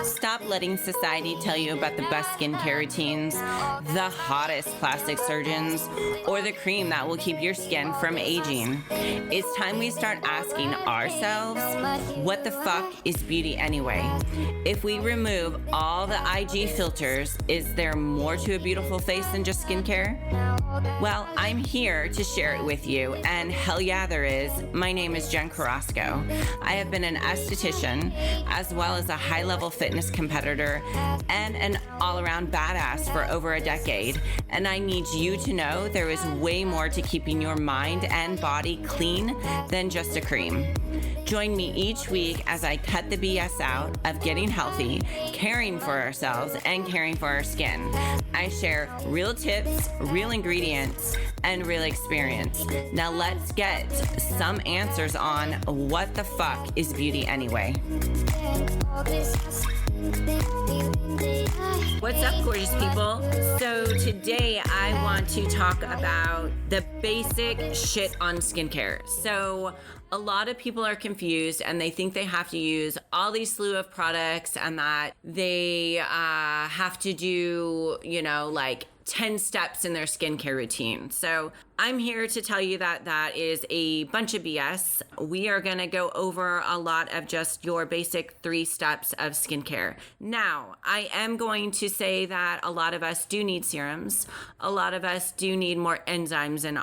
Stop letting society tell you about the best skincare routines, the hottest plastic surgeons, or the cream that will keep your skin from aging. It's time we start asking ourselves, what the fuck is beauty anyway? If we remove all the IG filters, is there more to a beautiful face than just skincare? Well, I'm here to share it with you, and hell yeah, there is. My name is Jen Carrasco. I have been an esthetician, as well as a high-level fitness competitor, and an all-around badass for over a decade. And I need you to know there is way more to keeping your mind and body clean than just a cream. Join me each week as I cut the BS out of getting healthy, caring for ourselves, and caring for our skin. I share real tips, real ingredients, and real experience. Now let's get some answers on what the fuck is beauty anyway. What's up, gorgeous people? So today I want to talk about the basic shit on skincare. So a lot of people are confused and they think they have to use all these slew of products and that they have to do, like 10 steps in their skincare routine. So I'm here to tell you that that is a bunch of BS. We are going to go over a lot of just your basic 3 steps of skincare. Now, I am going to say that a lot of us do need serums. A lot of us do need more enzymes in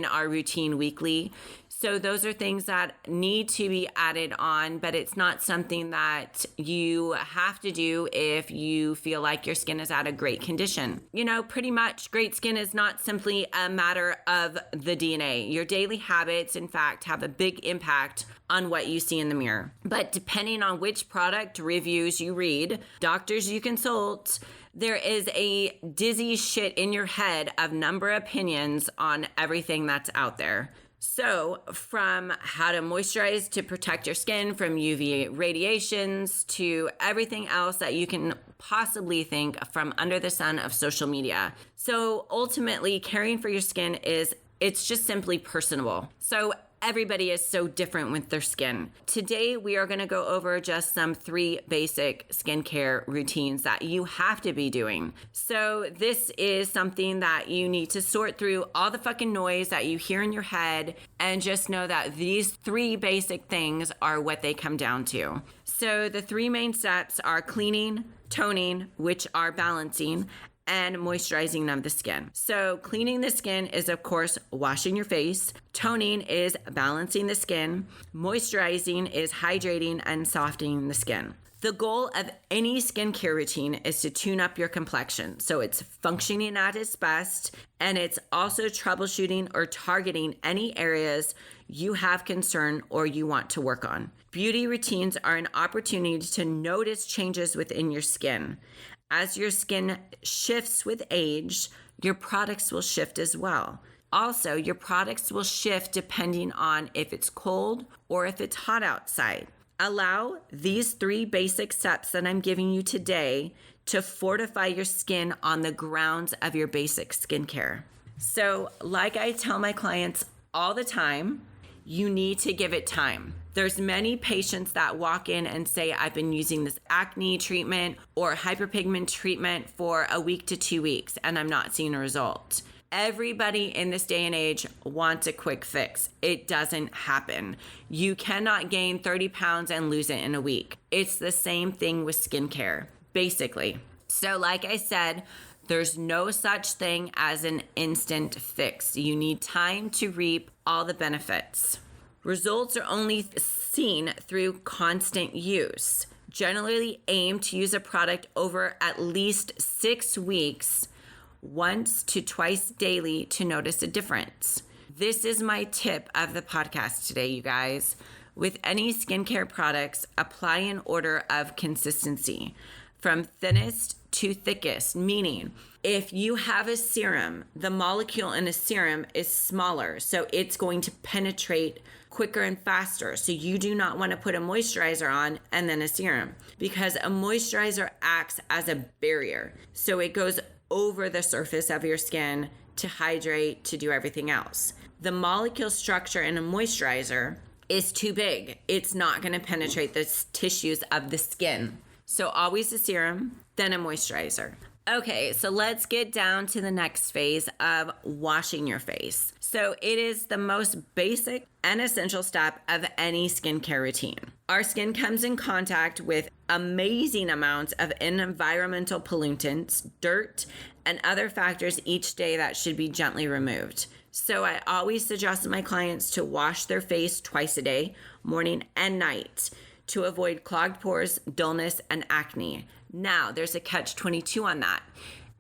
our routine weekly. So those are things that need to be added on, but it's not something that you have to do if you feel like your skin is at a great condition. Pretty much great skin is not simply a matter of the DNA. Your daily habits, in fact, have a big impact on what you see in the mirror. But depending on which product reviews you read, doctors you consult, there is a dizzy shit in your head of number of opinions on everything that's out there. So from how to moisturize to protect your skin from UV radiations to everything else that you can possibly think from under the sun of social media. So ultimately, caring for your skin it's just simply personable. So everybody is so different with their skin. Today, we are going to go over just some 3 basic skincare routines that you have to be doing. So this is something that you need to sort through all the fucking noise that you hear in your head and just know that these 3 basic things are what they come down to. So the 3 main steps are cleaning, toning, which are balancing, and moisturizing of the skin. So cleaning the skin is, of course, washing your face. Toning is balancing the skin. Moisturizing is hydrating and softening the skin. The goal of any skincare routine is to tune up your complexion. So it's functioning at its best, and it's also troubleshooting or targeting any areas you have concern or you want to work on. Beauty routines are an opportunity to notice changes within your skin. As your skin shifts with age, your products will shift as well. Also, your products will shift depending on if it's cold or if it's hot outside. Allow these 3 basic steps that I'm giving you today to fortify your skin on the grounds of your basic skincare. So, like I tell my clients all the time, you need to give it time. There's many patients that walk in and say, I've been using this acne treatment or hyperpigment treatment for a week to 2 weeks, and I'm not seeing a result. Everybody in this day and age wants a quick fix. It doesn't happen. You cannot gain 30 pounds and lose it in a week. It's the same thing with skincare, basically. So like I said, there's no such thing as an instant fix. You need time to reap all the benefits. Results are only seen through constant use. Generally aim to use a product over at least 6 weeks, once to twice daily to notice a difference. This is my tip of the podcast today, you guys. With any skincare products, apply in order of consistency, from thinnest to thickest, meaning if you have a serum, the molecule in a serum is smaller, so it's going to penetrate quicker and faster. So you do not want to put a moisturizer on and then a serum, because a moisturizer acts as a barrier. So it goes over the surface of your skin to hydrate, to do everything else. The molecule structure in a moisturizer is too big. It's not going to penetrate the tissues of the skin. So always a serum, then a moisturizer. Okay, so let's get down to the next phase of washing your face. So it is the most basic and essential step of any skincare routine. Our skin comes in contact with amazing amounts of environmental pollutants, dirt, and other factors each day that should be gently removed. So I always suggest my clients to wash their face twice a day, morning and night, to avoid clogged pores, dullness, and acne. Now, there's a catch-22 on that.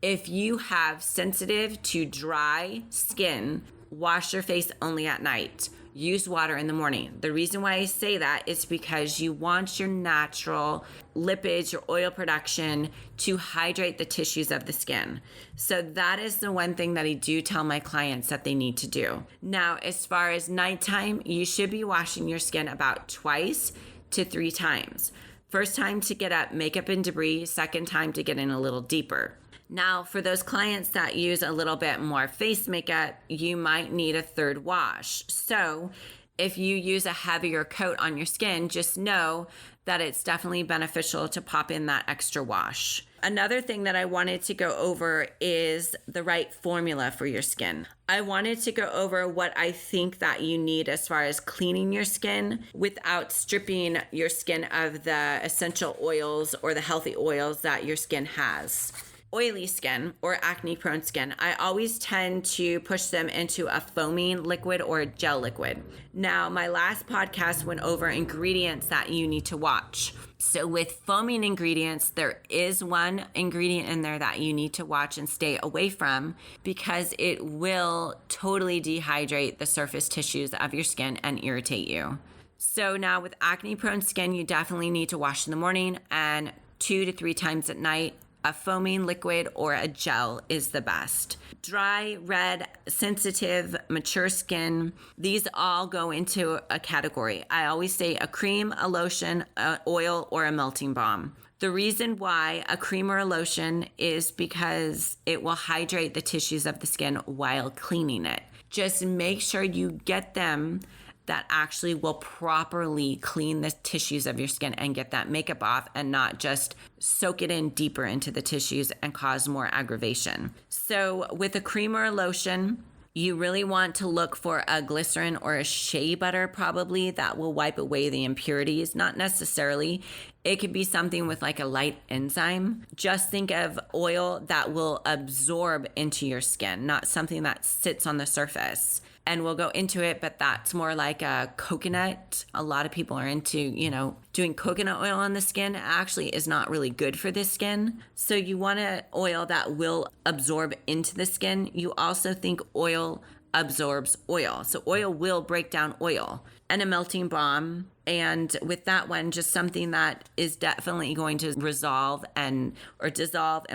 If you have sensitive to dry skin, wash your face only at night. Use water in the morning. The reason why I say that is because you want your natural lipids, your oil production to hydrate the tissues of the skin. So that is the one thing that I do tell my clients that they need to do. Now, as far as nighttime, you should be washing your skin about twice to 3 times. First time to get up makeup and debris, second time to get in a little deeper. Now, for those clients that use a little bit more face makeup, you might need a third wash. So if you use a heavier coat on your skin, just know that it's definitely beneficial to pop in that extra wash. Another thing that I wanted to go over is the right formula for your skin. I wanted to go over what I think that you need as far as cleaning your skin without stripping your skin of the essential oils or the healthy oils that your skin has. Oily skin or acne-prone skin, I always tend to push them into a foaming liquid or a gel liquid. Now, my last podcast went over ingredients that you need to watch. So with foaming ingredients, there is one ingredient in there that you need to watch and stay away from because it will totally dehydrate the surface tissues of your skin and irritate you. So now with acne-prone skin, you definitely need to wash in the morning and 2 to 3 times at night. A foaming liquid or a gel is the best. Dry, red, sensitive, mature skin, these all go into a category. I always say a cream, a lotion, an oil, or a melting balm. The reason why a cream or a lotion is because it will hydrate the tissues of the skin while cleaning it. Just make sure you get them that actually will properly clean the tissues of your skin and get that makeup off and not just soak it in deeper into the tissues and cause more aggravation. So with a cream or a lotion, you really want to look for a glycerin or a shea butter probably that will wipe away the impurities. Not necessarily. It could be something with like a light enzyme. Just think of oil that will absorb into your skin, not something that sits on the surface. And we'll go into it, but that's more like a coconut. A lot of people are into, doing coconut oil on the skin. It actually is not really good for the skin. So you want an oil that will absorb into the skin. You also think oil absorbs oil. So oil will break down oil. And a melting balm. And with that one, just something that is definitely going to dissolve and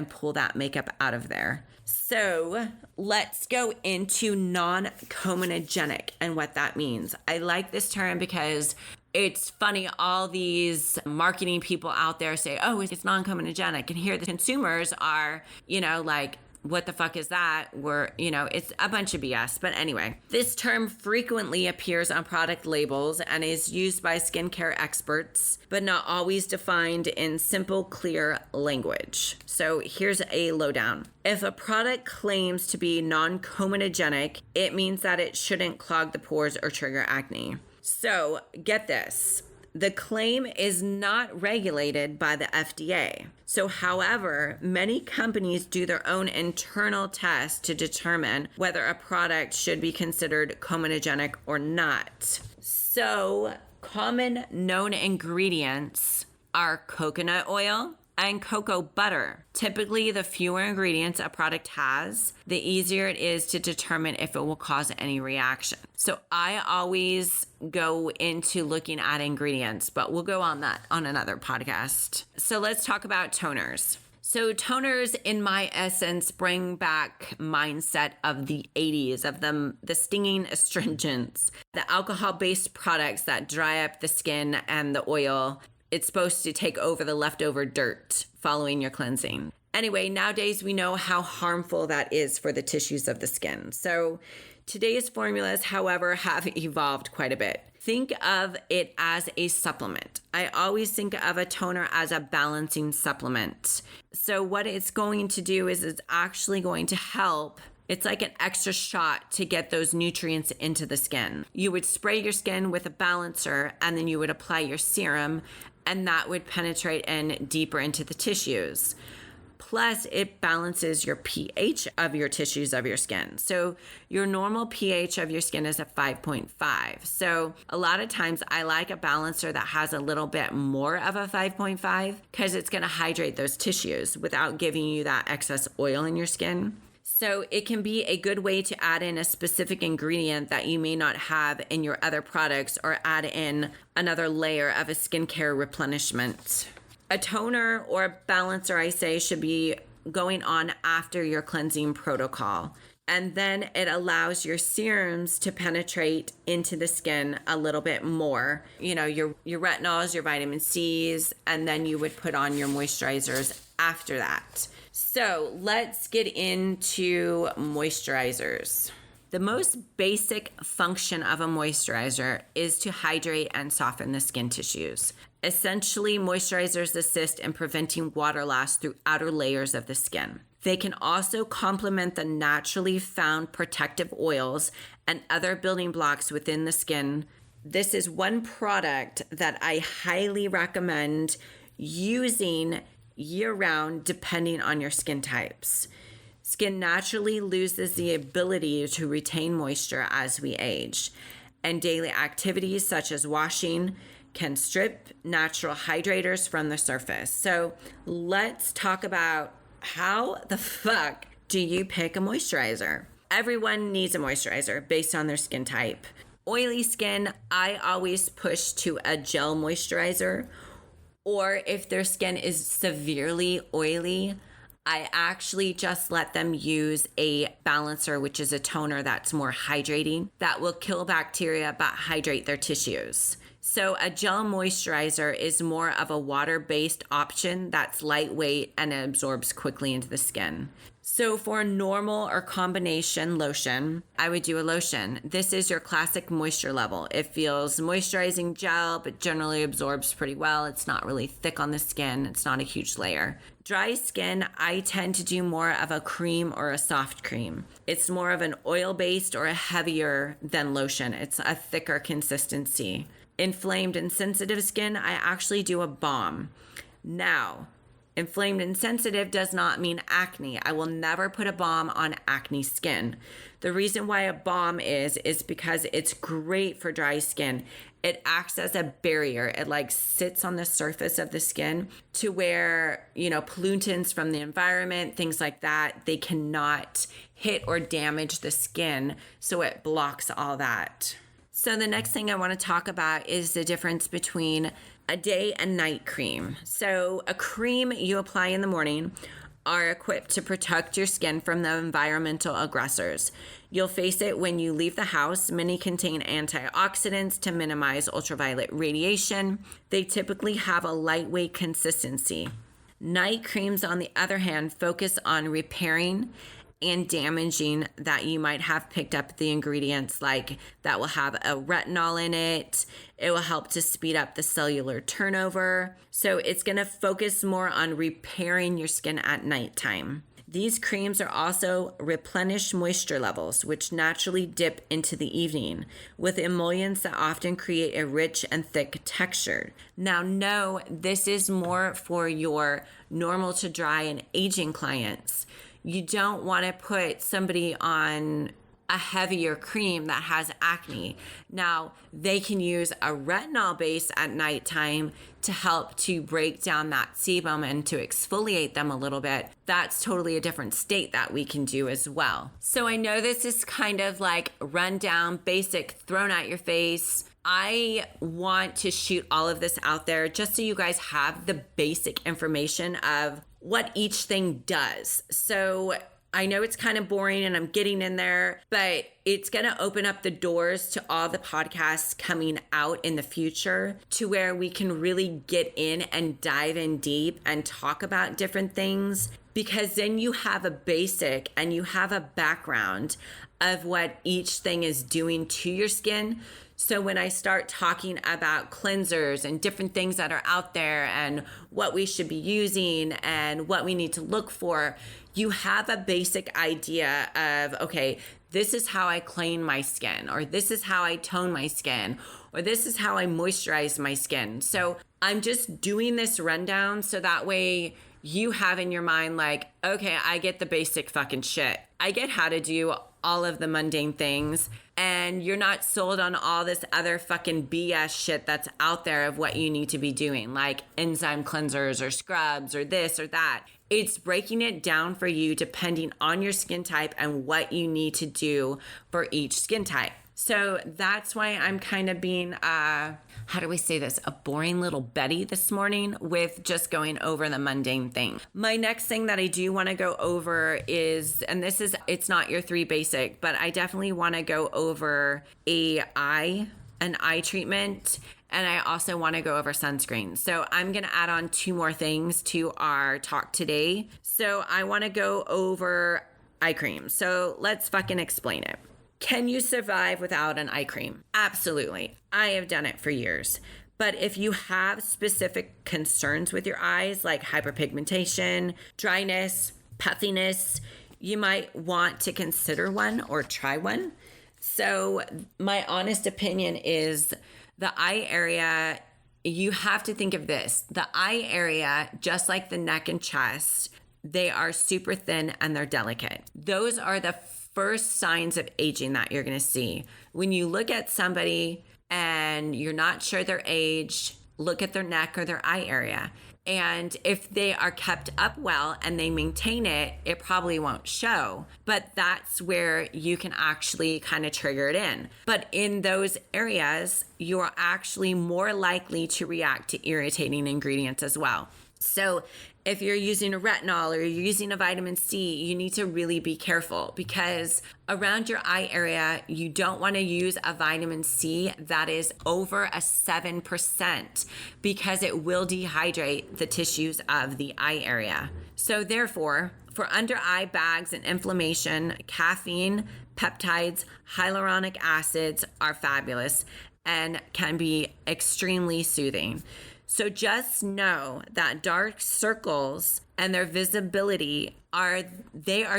pull that makeup out of there. So let's go into non-comedogenic and what that means. I like this term because it's funny, all these marketing people out there say, oh, it's non-comedogenic. And here the consumers are, like, what the fuck is that? It's a bunch of BS. But anyway, this term frequently appears on product labels and is used by skincare experts, but not always defined in simple, clear language. So here's a lowdown. If a product claims to be non-comedogenic, it means that it shouldn't clog the pores or trigger acne. So get this. The claim is not regulated by the FDA. So, however, many companies do their own internal tests to determine whether a product should be considered comedogenic or not. So, common known ingredients are coconut oil and cocoa butter. Typically, the fewer ingredients a product has, the easier it is to determine if it will cause any reaction. So I always go into looking at ingredients, but we'll go on that on another podcast. So let's talk about toners. So toners, in my essence, bring back mindset of the 80s, of the stinging astringents, the alcohol-based products that dry up the skin and the oil. It's supposed to take over the leftover dirt following your cleansing. Anyway, nowadays we know how harmful that is for the tissues of the skin. So today's formulas, however, have evolved quite a bit. Think of it as a supplement. I always think of a toner as a balancing supplement. So what it's going to do is it's actually going to help. It's like an extra shot to get those nutrients into the skin. You would spray your skin with a balancer and then you would apply your serum, and that would penetrate in deeper into the tissues. Plus, it balances your pH of your tissues of your skin. So your normal pH of your skin is a 5.5. So a lot of times I like a balancer that has a little bit more of a 5.5 because it's going to hydrate those tissues without giving you that excess oil in your skin. So it can be a good way to add in a specific ingredient that you may not have in your other products, or add in another layer of a skincare replenishment. A toner or a balancer, I say, should be going on after your cleansing protocol. And then it allows your serums to penetrate into the skin a little bit more. You know, your retinols, your vitamin C's, and then you would put on your moisturizers after that. So let's get into moisturizers. The most basic function of a moisturizer is to hydrate and soften the skin tissues. Essentially, moisturizers assist in preventing water loss through outer layers of the skin. They can also complement the naturally found protective oils and other building blocks within the skin. This is one product that I highly recommend using year-round depending on your skin types. Skin naturally loses the ability to retain moisture as we age, and daily activities such as washing can strip natural hydrators from the surface. So let's talk about how the fuck do you pick a moisturizer? Everyone needs a moisturizer based on their skin type. Oily skin, I always push to a gel moisturizer, or if their skin is severely oily, I actually just let them use a balancer, which is a toner that's more hydrating, that will kill bacteria but hydrate their tissues. So a gel moisturizer is more of a water-based option that's lightweight and absorbs quickly into the skin. So for a normal or combination lotion, I would do a lotion. This is your classic moisture level. It feels moisturizing gel, but generally absorbs pretty well. It's not really thick on the skin. It's not a huge layer. Dry skin, I tend to do more of a cream or a soft cream. It's more of an oil-based or a heavier than lotion. It's a thicker consistency. Inflamed and sensitive skin, I actually do a balm. Now, inflamed and sensitive does not mean acne. I will never put a balm on acne skin. The reason why a balm is because it's great for dry skin. It acts as a barrier. It like sits on the surface of the skin to where, pollutants from the environment, things like that, they cannot hit or damage the skin. So it blocks all that. So the next thing I want to talk about is the difference between a day and night cream. So a cream you apply in the morning are equipped to protect your skin from the environmental aggressors. You'll face it when you leave the house. Many contain antioxidants to minimize ultraviolet radiation. They typically have a lightweight consistency. Night creams, on the other hand, focus on repairing and damaging that you might have picked up the ingredients, like that will have a retinol in it. It will help to speed up the cellular turnover. So it's going to focus more on repairing your skin at nighttime. These creams are also replenish moisture levels, which naturally dip into the evening with emollients that often create a rich and thick texture. Now, no, this is more for your normal to dry and aging clients. You don't want to put somebody on a heavier cream that has acne. Now, they can use a retinol base at nighttime to help to break down that sebum and to exfoliate them a little bit. That's totally a different state that we can do as well. So I know this is kind of like rundown, basic, thrown at your face. I want to shoot all of this out there just so you guys have the basic information of what each thing does. So I know it's kind of boring and I'm getting in there, but it's going to open up the doors to all the podcasts coming out in the future to where we can really get in and dive in deep and talk about different things because then you have a basic and you have a background of what each thing is doing to your skin. So when I start talking about cleansers and different things that are out there and what we should be using and what we need to look for, you have a basic idea of, okay, this is how I clean my skin, or this is how I tone my skin, or this is how I moisturize my skin. So I'm just doing this rundown so that way you have in your mind like, okay, I get the basic fucking shit. I get how to do all of the mundane things, and you're not sold on all this other fucking BS shit that's out there of what you need to be doing, like enzyme cleansers or scrubs or this or that. It's breaking it down for you depending on your skin type and what you need to do for each skin type. So that's why I'm kind of being, how do we say this? A boring little Betty this morning with just going over the mundane thing. My next thing that I do want to go over is, and this is, it's not your 3 basic, but I definitely want to go over an eye treatment. And I also want to go over sunscreen. So I'm going to add on 2 more things to our talk today. So I want to go over eye cream. So let's fucking explain it. Can you survive without an eye cream? Absolutely. I have done it for years. But if you have specific concerns with your eyes, like hyperpigmentation, dryness, puffiness, you might want to consider one or try one. So my honest opinion is the eye area, you have to think of this. The eye area, just like the neck and chest, they are super thin and they're delicate. Those are the first signs of aging that you're going to see. When you look at somebody and you're not sure their age, look at their neck or their eye area. And if they are kept up well and they maintain it, it probably won't show. But that's where you can actually kind of trigger it in. But in those areas, you're actually more likely to react to irritating ingredients as well. So if you're using a retinol or you're using a vitamin C, you need to really be careful because around your eye area, you don't want to use a vitamin C that is over a 7% because it will dehydrate the tissues of the eye area. So therefore, for under eye bags and inflammation, caffeine, peptides, hyaluronic acids are fabulous and can be extremely soothing. So just know that dark circles and their visibility are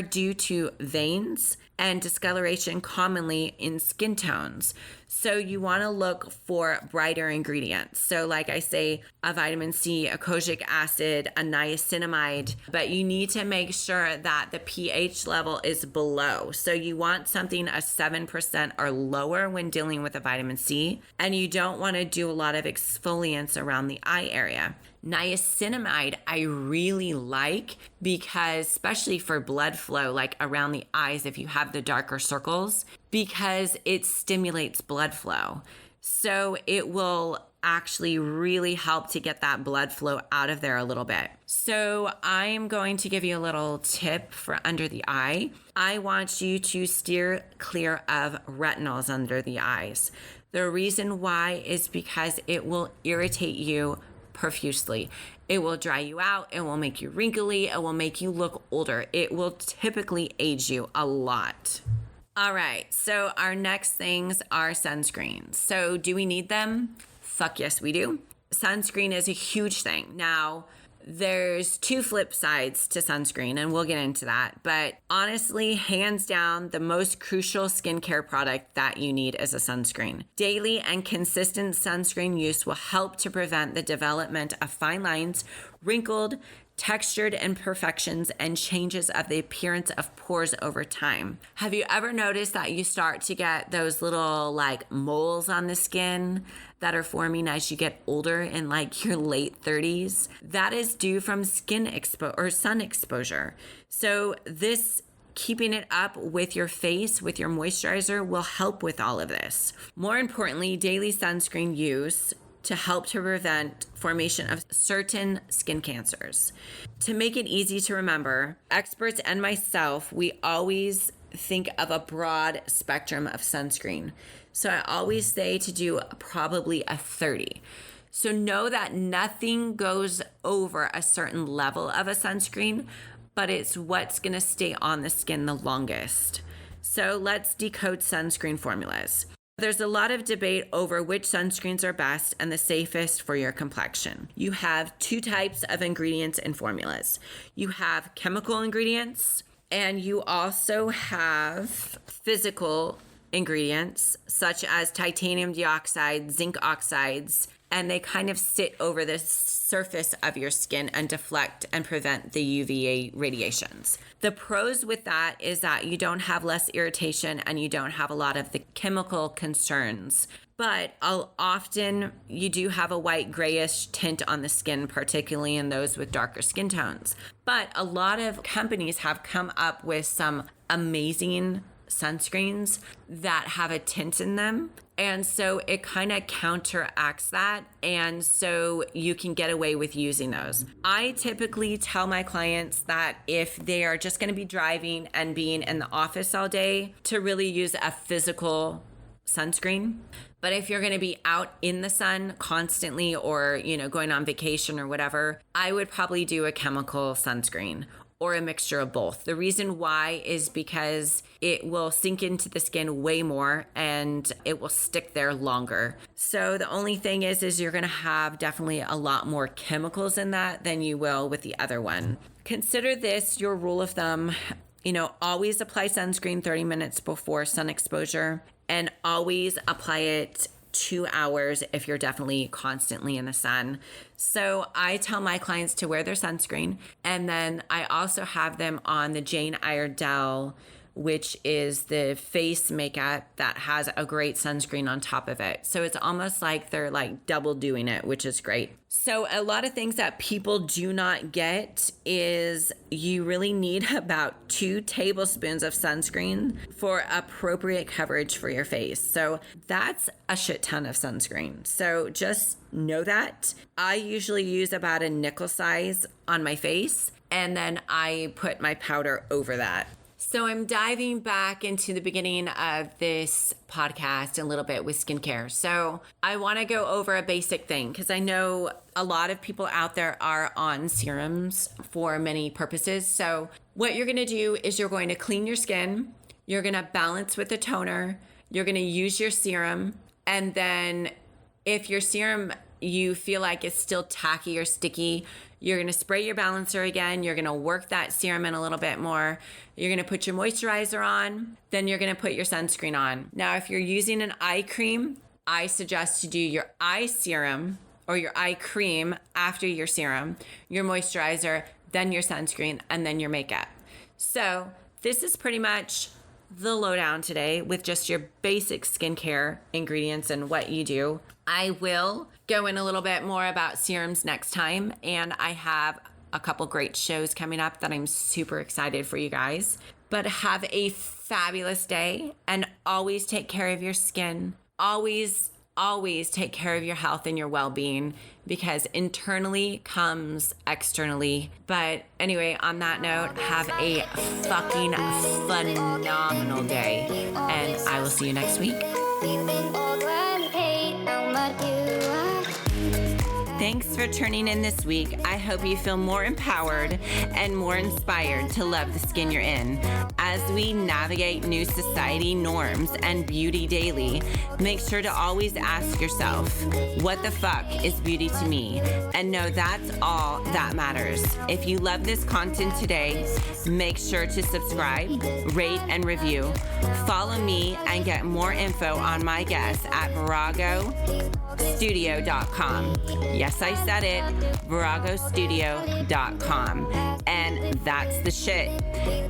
due to veins and discoloration commonly in skin tones. So you want to look for brighter ingredients. So like I say, a vitamin C, a kojic acid, a niacinamide, but you need to make sure that the pH level is below. So you want something a 7% or lower when dealing with a vitamin C, and you don't want to do a lot of exfoliants around the eye area. Niacinamide I really like because, especially for blood flow, like around the eyes, if you have the darker circles, because it stimulates blood flow. So it will actually really help to get that blood flow out of there a little bit. So I'm going to give you a little tip for under the eye. I want you to steer clear of retinols under the eyes. The reason why is because it will irritate you profusely. It will dry you out. It will make you wrinkly. It will make you look older. It will typically age you a lot. All right. So our next things are sunscreens. So do we need them? Fuck yes, we do. Sunscreen is a huge thing. Now, there's 2 flip sides to sunscreen, and we'll get into that. But honestly, hands down, the most crucial skincare product that you need is a sunscreen. Daily and consistent sunscreen use will help to prevent the development of fine lines, wrinkled, textured imperfections, and changes of the appearance of pores over time. Have you ever noticed that you start to get those little like moles on the skin that are forming as you get older in like your late 30s? That is due from sun exposure. So this keeping it up with your face, with your moisturizer, will help with all of this. More importantly, daily sunscreen use to help to prevent formation of certain skin cancers. To make it easy to remember, experts and myself, we always think of a broad spectrum of sunscreen. So I always say to do probably a 30. So know that nothing goes over a certain level of a sunscreen, but it's what's going to stay on the skin the longest. So let's decode sunscreen formulas. There's a lot of debate over which sunscreens are best and the safest for your complexion. You have two types of ingredients and formulas. You have chemical ingredients, and you also have physical ingredients such as titanium dioxide, zinc oxides, and they kind of sit over the surface of your skin and deflect and prevent the UVA radiations. The pros with that is that you don't have less irritation and you don't have a lot of the chemical concerns. But often you do have a white grayish tint on the skin, particularly in those with darker skin tones. But a lot of companies have come up with some amazing sunscreens that have a tint in them. And so it kind of counteracts that. And so you can get away with using those. I typically tell my clients that if they are just going to be driving and being in the office all day, to really use a physical sunscreen. But if you're going to be out in the sun constantly or, going on vacation or whatever, I would probably do a chemical sunscreen or a mixture of both. The reason why is because it will sink into the skin way more and it will stick there longer. So the only thing is you're going to have definitely a lot more chemicals in that than you will with the other one. Consider this your rule of thumb. Always apply sunscreen 30 minutes before sun exposure, and always apply it 2 hours if you're definitely constantly in the sun. So I tell my clients to wear their sunscreen, and then I also have them on the Jane Iredale, which is the face makeup that has a great sunscreen on top of it. So it's almost like they're like double doing it, which is great. So a lot of things that people do not get is you really need about 2 tablespoons of sunscreen for appropriate coverage for your face. So that's a shit ton of sunscreen. So just know that. I usually use about a nickel size on my face, and then I put my powder over that. So I'm diving back into the beginning of this podcast a little bit with skincare. So I want to go over a basic thing because I know a lot of people out there are on serums for many purposes. So what you're going to do is you're going to clean your skin. You're going to balance with a toner. You're going to use your serum. And then if your serum you feel like it's still tacky or sticky, you're going to spray your balancer again. You're going to work that serum in a little bit more. You're going to put your moisturizer on. Then you're going to put your sunscreen on. Now, if you're using an eye cream, I suggest you do your eye serum or your eye cream after your serum, your moisturizer, then your sunscreen, and then your makeup. So this is pretty much the lowdown today with just your basic skincare ingredients and what you do. I will go in a little bit more about serums next time, and I have a couple great shows coming up that I'm super excited for you guys. But have a fabulous day, and always take care of your skin. Always take care of your health and your well-being, because internally comes externally. But anyway, on that note, have a fucking phenomenal day, and I will see you next week. Thanks for tuning in this week. I hope you feel more empowered and more inspired to love the skin you're in. As we navigate new society norms and beauty daily, make sure to always ask yourself, what the fuck is beauty to me? And know that's all that matters. If you love this content today, make sure to subscribe, rate, and review. Follow me and get more info on my guests at viragostudio.com. Yes, I said it, viragostudio.com. And that's the shit.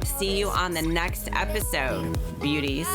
See you on the next episode, beauties.